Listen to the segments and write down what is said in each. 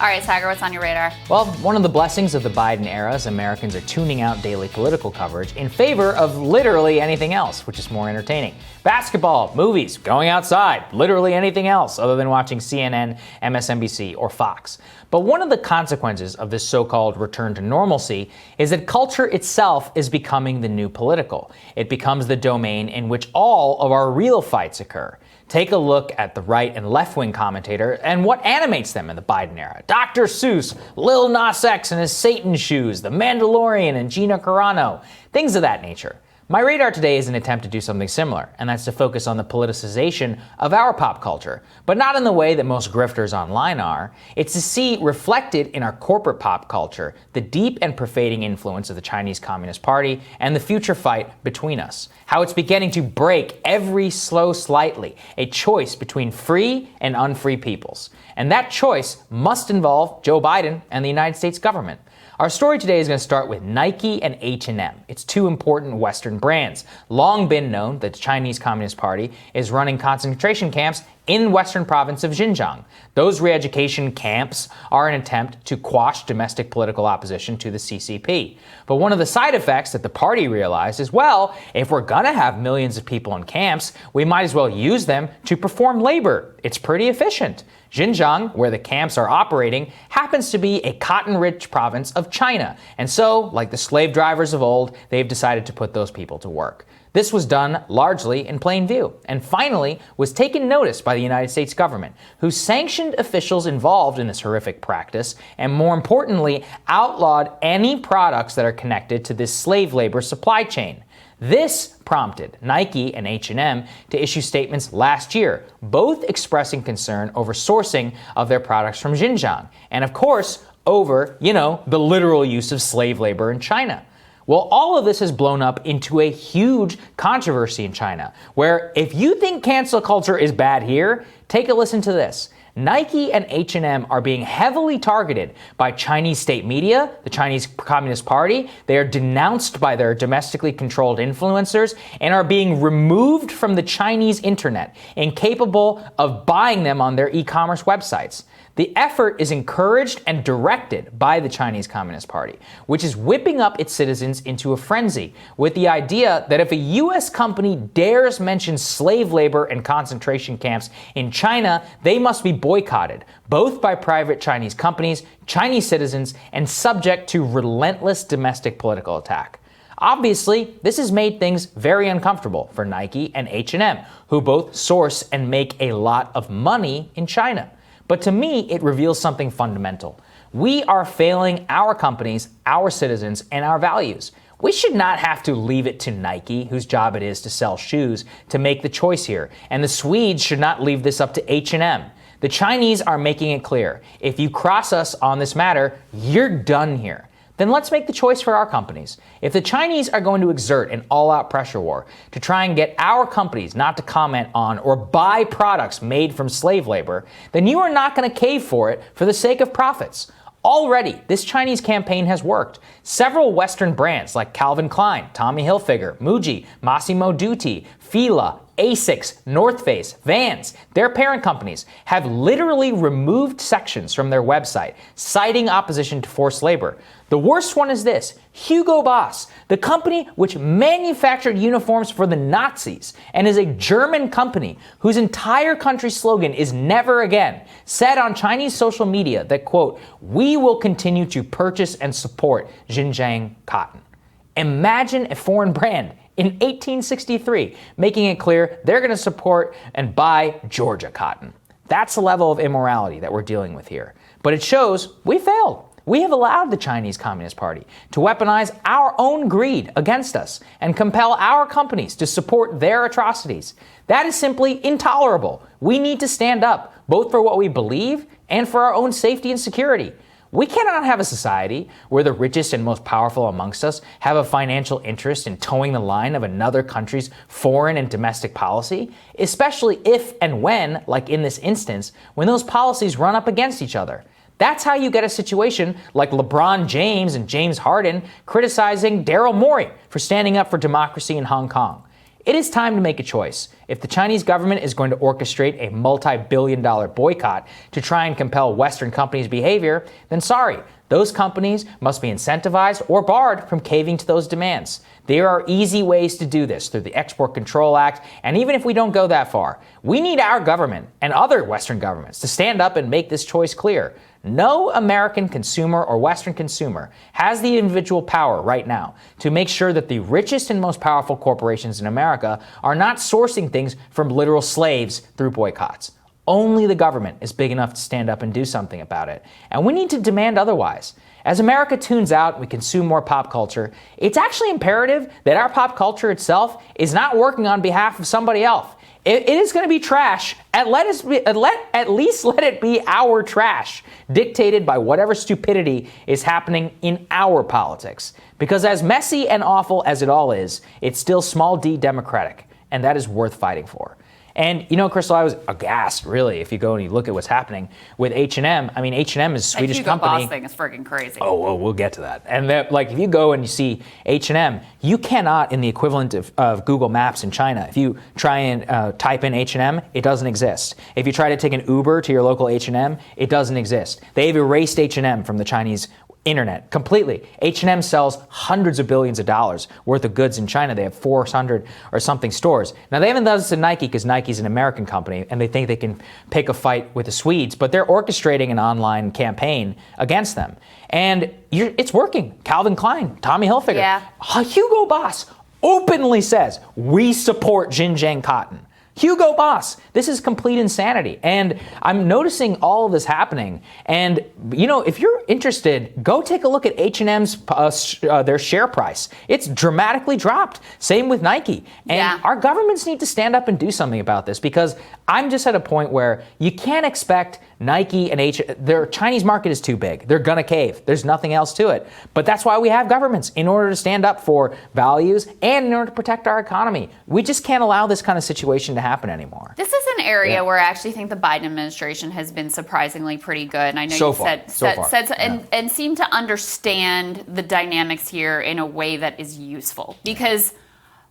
All right, Saagar, what's on your radar? Well, one of the blessings of the Biden era is Americans are tuning out daily political coverage in favor of literally anything else, which is more entertaining. Basketball, movies, going outside, literally anything else other than watching CNN, MSNBC, or Fox. But one of the consequences of this so-called return to normalcy is that culture itself is becoming the new political. It becomes the domain in which all of our real fights occur. Take a look at the right and left-wing commentator and what animates them in the Biden era. Dr. Seuss, Lil Nas X and his Satan shoes, The Mandalorian and Gina Carano, things of that nature. My radar today is an attempt to do something similar, and that's to focus on the politicization of our pop culture, but not in the way that most grifters online are. It's to see reflected in our corporate pop culture the deep and pervading influence of the Chinese Communist Party and the future fight between us. How it's beginning to break every slow slightly, a choice between free and unfree peoples. And that choice must involve Joe Biden and the United States government. Our story today is going to start with Nike and H&M. It's two important Western brands. Long been known that the Chinese Communist Party is running concentration camps in western province of Xinjiang. Those re-education camps are an attempt to quash domestic political opposition to the CCP. But one of the side effects that the party realized is, well, if we're gonna have millions of people in camps, we might as well use them to perform labor. It's pretty efficient. Xinjiang, where the camps are operating, happens to be a cotton-rich province of China. And so, like the slave drivers of old, they've decided to put those people to work. This was done largely in plain view, and finally was taken notice by the United States government, who sanctioned officials involved in this horrific practice, and more importantly, outlawed any products that are connected to this slave labor supply chain. This prompted Nike and H&M to issue statements last year, both expressing concern over sourcing of their products from Xinjiang, and of course, over, the literal use of slave labor in China. Well, all of this has blown up into a huge controversy in China, where if you think cancel culture is bad here, take a listen to this. Nike and H&M are being heavily targeted by Chinese state media, the Chinese Communist Party. They are denounced by their domestically controlled influencers and are being removed from the Chinese internet, incapable of buying them on their e-commerce websites. The effort is encouraged and directed by the Chinese Communist Party, which is whipping up its citizens into a frenzy with the idea that if a U.S. company dares mention slave labor and concentration camps in China, they must be boycotted, both by private Chinese companies, Chinese citizens, and subject to relentless domestic political attack. Obviously, this has made things very uncomfortable for Nike and H&M, who both source and make a lot of money in China. But to me, it reveals something fundamental. We are failing our companies, our citizens, and our values. We should not have to leave it to Nike, whose job it is to sell shoes, to make the choice here. And the Swedes should not leave this up to H&M. The Chinese are making it clear, if you cross us on this matter, you're done here. Then let's make the choice for our companies. If the Chinese are going to exert an all-out pressure war to try and get our companies not to comment on or buy products made from slave labor, then you are not going to cave for it for the sake of profits. Already, this Chinese campaign has worked. Several Western brands like Calvin Klein, Tommy Hilfiger, Muji, Massimo Dutti, Fila, Asics, North Face, Vans, their parent companies have literally removed sections from their website, citing opposition to forced labor. The worst one is this: Hugo Boss, the company which manufactured uniforms for the Nazis and is a German company whose entire country slogan is never again, said on Chinese social media that, quote, "We will continue to purchase and support Xinjiang cotton." Imagine a foreign brand in 1863 making it clear they're going to support and buy Georgia cotton. That's the level of immorality that we're dealing with here. But it shows we failed. We have allowed the Chinese Communist Party to weaponize our own greed against us and compel our companies to support their atrocities. That is simply intolerable. We need to stand up, both for what we believe and for our own safety and security. We cannot have a society where the richest and most powerful amongst us have a financial interest in towing the line of another country's foreign and domestic policy, especially if and when, like in this instance, when those policies run up against each other. That's how you get a situation like LeBron James and James Harden criticizing Daryl Morey for standing up for democracy in Hong Kong. It is time to make a choice. If the Chinese government is going to orchestrate a multi-billion-dollar boycott to try and compel Western companies' behavior, then sorry, those companies must be incentivized or barred from caving to those demands. There are easy ways to do this through the Export Control Act, and even if we don't go that far, we need our government and other Western governments to stand up and make this choice clear. No American consumer or Western consumer has the individual power right now to make sure that the richest and most powerful corporations in America are not sourcing things from literal slaves through boycotts. Only the government is big enough to stand up and do something about it. And we need to demand otherwise. As America tunes out, we consume more pop culture. It's actually imperative that our pop culture itself is not working on behalf of somebody else. It is going to be trash, at least let it be our trash, dictated by whatever stupidity is happening in our politics. Because as messy and awful as it all is, it's still small d democratic, and that is worth fighting for. And, you know, Crystal, I was aghast, really, if you go and you look at what's happening with H&M. I mean, H&M is a Swedish Hugo company. Boss thing is freaking crazy. Oh, we'll get to that. And if you go and you see H&M, you cannot, in the equivalent of Google Maps in China, if you try and type in H&M, it doesn't exist. If you try to take an Uber to your local H&M, it doesn't exist. They've erased H&M from the Chinese internet completely. H&M sells hundreds of billions of dollars worth of goods in China. They have 400 or something stores. Now, they haven't done this to Nike because Nike's an American company and they think they can pick a fight with the Swedes, but they're orchestrating an online campaign against them. And it's working. Calvin Klein, Tommy Hilfiger, Hugo Boss openly says, we support Xinjiang cotton. Hugo Boss, this is complete insanity. And I'm noticing all of this happening. And, you know, if you're interested, go take a look at H&M's, their share price. It's dramatically dropped. Same with Nike. And our governments need to stand up and do something about this, because I'm just at a point where you can't expect Nike and their Chinese market is too big. They're going to cave. There's nothing else to it. But that's why we have governments, in order to stand up for values and in order to protect our economy. We just can't allow this kind of situation to happen anymore. This is an area where I actually think the Biden administration has been surprisingly pretty good. And I know and seem to understand the dynamics here in a way that is useful. Because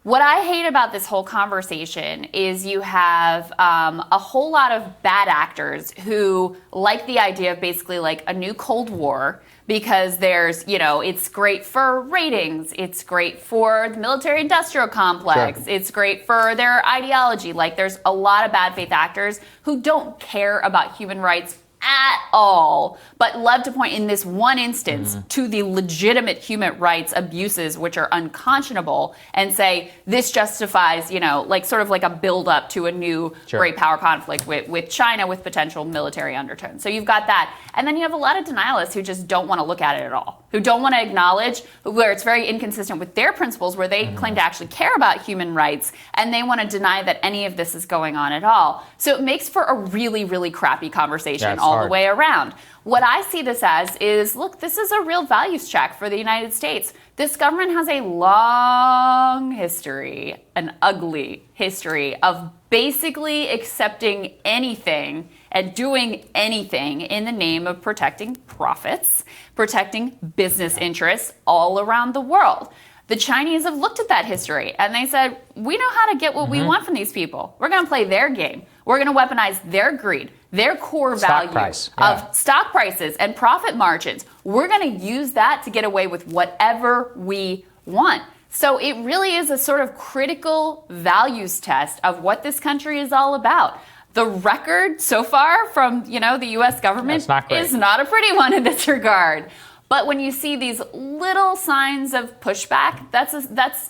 what I hate about this whole conversation is you have a whole lot of bad actors who like the idea of basically like a new Cold War, because there's, you know, it's great for ratings, it's great for the military-industrial complex, it's great for their ideology. Like, there's a lot of bad faith actors who don't care about human rights at all, but love to point in this one instance to the legitimate human rights abuses which are unconscionable and say this justifies, you know, like sort of like a build up to a new great power conflict with China with potential military undertones. So you've got that. And then you have a lot of denialists who just don't want to look at it at all, who don't want to acknowledge, where it's very inconsistent with their principles, where they claim to actually care about human rights, and they want to deny that any of this is going on at all. So it makes for a really, really crappy conversation all the way around. What I see this as is, look, this is a real values check for the United States. This government has a long history, an ugly history of basically accepting anything and doing anything in the name of protecting profits, protecting business interests all around the world. The Chinese have looked at that history and they said, we know how to get what we want from these people. We're going to play their game. We're going to weaponize their greed, their core value of stock prices and profit margins. We're going to use that to get away with whatever we want. So it really is a sort of critical values test of what this country is all about. The record so far from, you know, the U.S. government is not a pretty one in this regard. But when you see these little signs of pushback, that's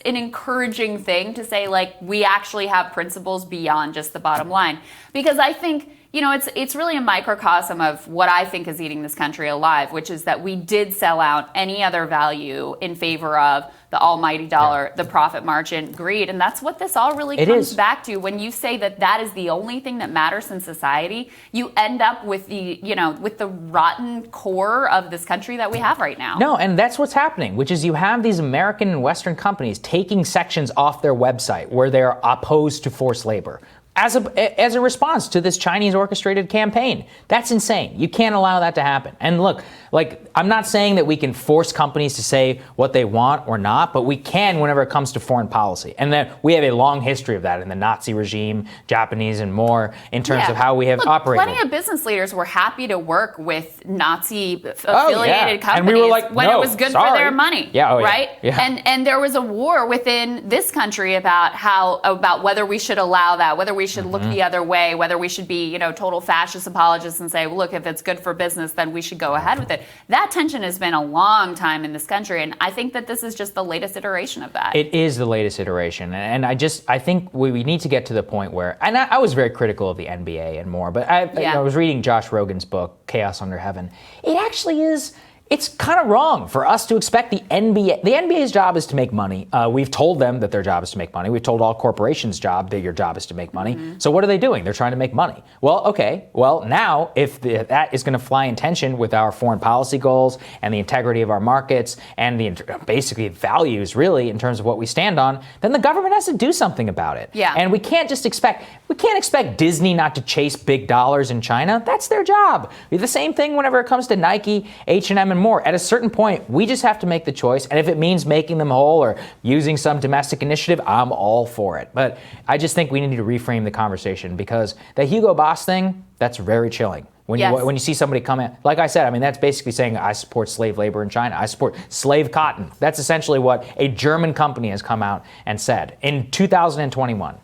an encouraging thing to say, like, we actually have principles beyond just the bottom line. Because I think, you know, it's really a microcosm of what I think is eating this country alive, which is that we did sell out any other value in favor of the almighty dollar, the profit margin, greed. And that's what this all really comes back to. When you say that that is the only thing that matters in society, you end up with the, you know, with the rotten core of this country that we have right now. No, and that's what's happening, which is you have these American and Western companies taking sections off their website where they're opposed to forced labor. as a response to this Chinese orchestrated campaign. That's insane. You can't allow that to happen. And look, like, I'm not saying that we can force companies to say what they want or not, but we can whenever it comes to foreign policy. And that we have a long history of that in the Nazi regime, Japanese and more, in terms of how we have operated. Plenty of business leaders were happy to work with Nazi-affiliated companies and we were like, when it was good for their money, right? Yeah. And there was a war within this country about whether we should allow that, whether we should look the other way, whether we should be, total fascist apologists and say, well, look, if it's good for business, then we should go ahead with it. That tension has been a long time in this country, and I think that this is just the latest iteration of that. It is the latest iteration, and I think we need to get to the point where, and I was very critical of the NBA and more, but I was reading Josh Rogan's book, Chaos Under Heaven. It actually is. It's kind of wrong for us to expect the NBA. The NBA's job is to make money. We've told them that their job is to make money. We've told all corporations' job that your job is to make money. So what are they doing? They're trying to make money. Well, okay. Well, now if that is going to fly in tension with our foreign policy goals and the integrity of our markets and the basically values, really, in terms of what we stand on, then the government has to do something about it. Yeah. And we can't expect Disney not to chase big dollars in China. That's their job. The same thing whenever it comes to Nike, H&M, and more. At a certain point, we just have to make the choice, and if it means making them whole or using some domestic initiative, I'm all for it. But I just think we need to reframe the conversation, because the Hugo Boss thing, that's very chilling. When you see somebody come in, like I said, I mean, that's basically saying I support slave labor in China. I support slave cotton. That's essentially what a German company has come out and said in 2021.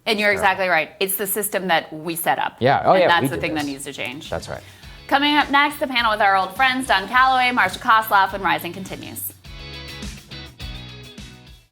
And you're exactly right. It's the system that we set up. Yeah. Oh, and yeah. that's the thing that needs to change. That's right. Coming up next, the panel with our old friends, Don Calloway, Marsha Kosloff, when Rising continues.